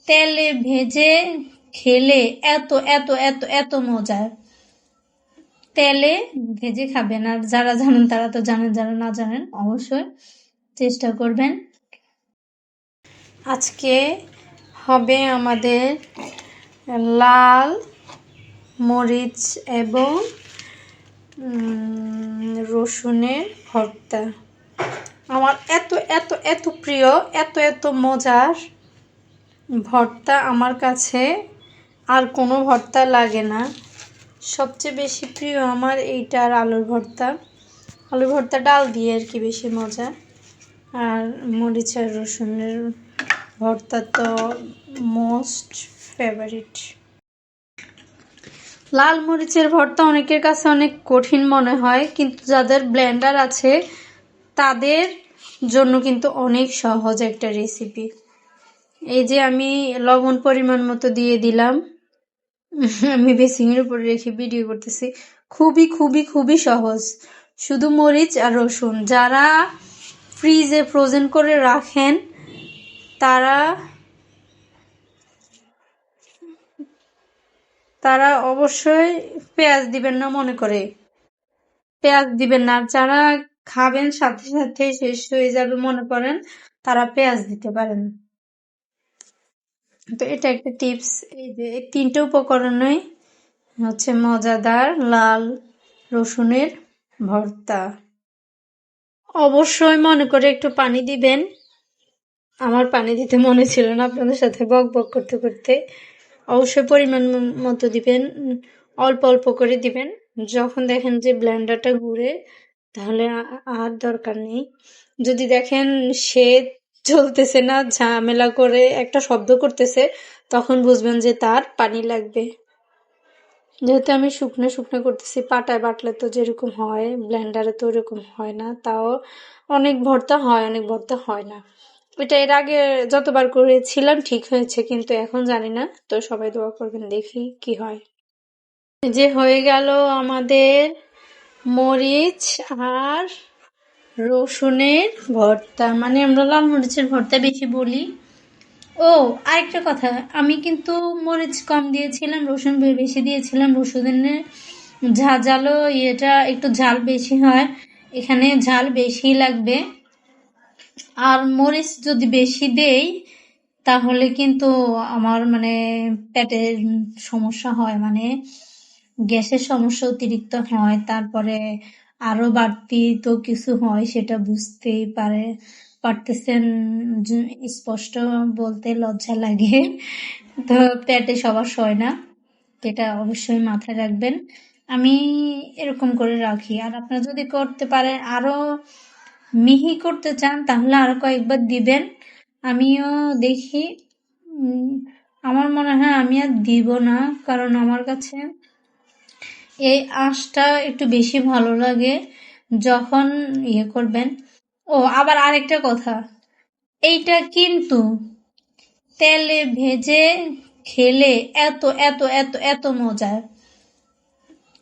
তেলে ভেজে খেলে এত এত এত এত মজার। তেলে ভেজে খাবেন, আর যারা জানেন তারা তো জানেন, যারা না জানেন অবশ্যই চেষ্টা করবেন। আজকে হবে আমাদের লাল মরিচ এবং রসুনের ভর্তা। আমার এত এত এত প্রিয়, এত এত মজার ভর্তা, আমার কাছে আর কোনো ভর্তা লাগে না। সবচেয়ে বেশি প্রিয় আমার এইটা আর আলুর ভর্তা। আলুর ভর্তা ডাল দিয়ে আর কি বেশি মজা, আর মরিচ আর রসুনের ভর্তা তো মোস্ট ফেভারিট। লাল মরিচের ভর্তা অনেকের কাছে অনেক কঠিন মনে হয়, কিন্তু যাদের ব্লেন্ডার আছে তাদের জন্য কিন্তু অনেক সহজ একটা রেসিপি। এই যে আমি লবণ পরিমাণ মতো দিয়ে দিলাম, আমি বেসিংয়ের উপরে রেখে ভিডিও করতেছি। খুবই খুবই খুবই সহজ, শুধু মরিচ আর রসুন। যারা ফ্রিজে ফ্রোজেন করে রাখেন তারা অবশ্যই পেঁয়াজ দিবেন না, মনে করে পেঁয়াজ দিবেন না। যারা খাবেন সাথে সাথে শেষ হয়ে যাবে মনে করেন, তারা পেঁয়াজ দিতে পারেন। তো এটা একটা টিপস। এই যে এই তিনটে উপকরণই হচ্ছে মজাদার লাল রসুনের ভর্তা। অবশ্যই মনে করে একটু পানি দিবেন। আমার পানি দিতে মনে ছিল না আপনাদের সাথে বক বক করতে করতে। অবশ্যই পরিমাণ মতো দিবেন, অল্প অল্প করে দিবেন। যখন দেখেন যে ব্লেন্ডারটা ঘুরে, তাহলে আর দরকার নেই। যদি দেখেন সে চলতেছে না, ঝামেলা করে একটা শব্দ করতেছে, তখন বুঝবেন যে তার পানি লাগবে। যেহেতু আমি শুকনো শুকনো করতেছি, পাটায় বাটলে তো যেরকম হয়, ব্লেন্ডারে তো ওরকম হয় না। তাও অনেক ভর্তা হয়, অনেক ভর্তা হয় না। এটা এর আগে যতবার করেছিলাম ঠিক হয়েছে, কিন্তু এখন জানি না। তো সবাই দোয়া করবেন, দেখি কি হয়। যে হয়ে গেল আমাদের মরিচ আর রসুনের ভর্তা, মানে আমরা লাল মরিচের ভর্তা বেশি বলি। ও আরেকটা কথা, আমি কিন্তু মরিচ কম দিয়েছিলাম, রসুন বেশি দিয়েছিলাম। রসুনের ঝাঁঝালো ইয়েটা একটু ঝাল বেশি হয়, এখানে ঝাল বেশি লাগবে। আর মরিচ যদি বেশি দেই তাহলে কিন্তু আমার মানে পেটের সমস্যা হয়, মানে গ্যাসের সমস্যা অতিরিক্ত হয়, তারপরে আরো বাড়তি তো কিছু হয়, সেটা বুঝতেই পারতেছেন। স্পষ্ট বলতে লজ্জা লাগে, তো পেটে সবার হয় না, এটা অবশ্যই মাথায় রাখবেন। আমি এরকম করে রাখি। আর আপনারা যদি করতে পারেন, আরো মিহি করতে চান, তাহলে আরো কয়েকবার দিবেন। আমিও দেখি, আমার মনে হয় আমি আর দিব না, কারণ আমার কাছে এই আঁশটা একটু বেশি ভালো লাগে যখন ইয়ে করবেন। ও আবার আরেকটা কথা, এইটা কিন্তু তেলে ভেজে খেলে এত এত এত এত মজার।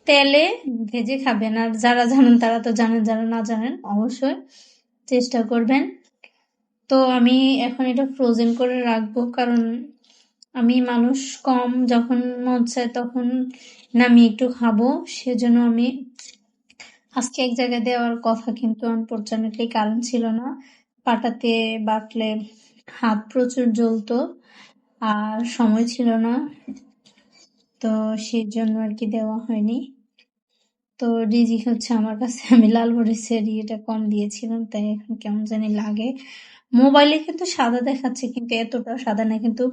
তেলে ভেজে খাবেন, আর যারা জানেন তারা তো জানেন, যারা না জানেন অবশ্যই চেষ্টা করবেন। তো আমি এখন এটা ফ্রোজেন করে রাখবো, কারণ আমি মানুষ কম, যখন মন চায় তখন নামিয়ে একটু খাবো, সেজন্য আমি আজকে এক জায়গায় দেওয়ার কথা, কিন্তু আনফরচুনেটলি কারেন্ট ছিল না। পাটাতে বাটলে হাত প্রচুর জ্বলতো, আর সময় ছিল না, তো সেই জন্য আর কি দেওয়া হয়নি। তো রিজিক হচ্ছে আমার কাছে, আমি লাল মরিচের ইয়েটা কম দিয়েছিলাম, তাই এখন কেমন জানি লাগে। মোবাইলে কিন্তু সাদা দেখাচ্ছে, কিন্তু এতটা সাদা না, কিন্তু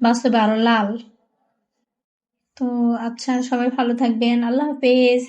বাস্তবে আরো লাল। তো আচ্ছা, সবাই ভালো থাকবেন, আল্লাহ হাফেজ।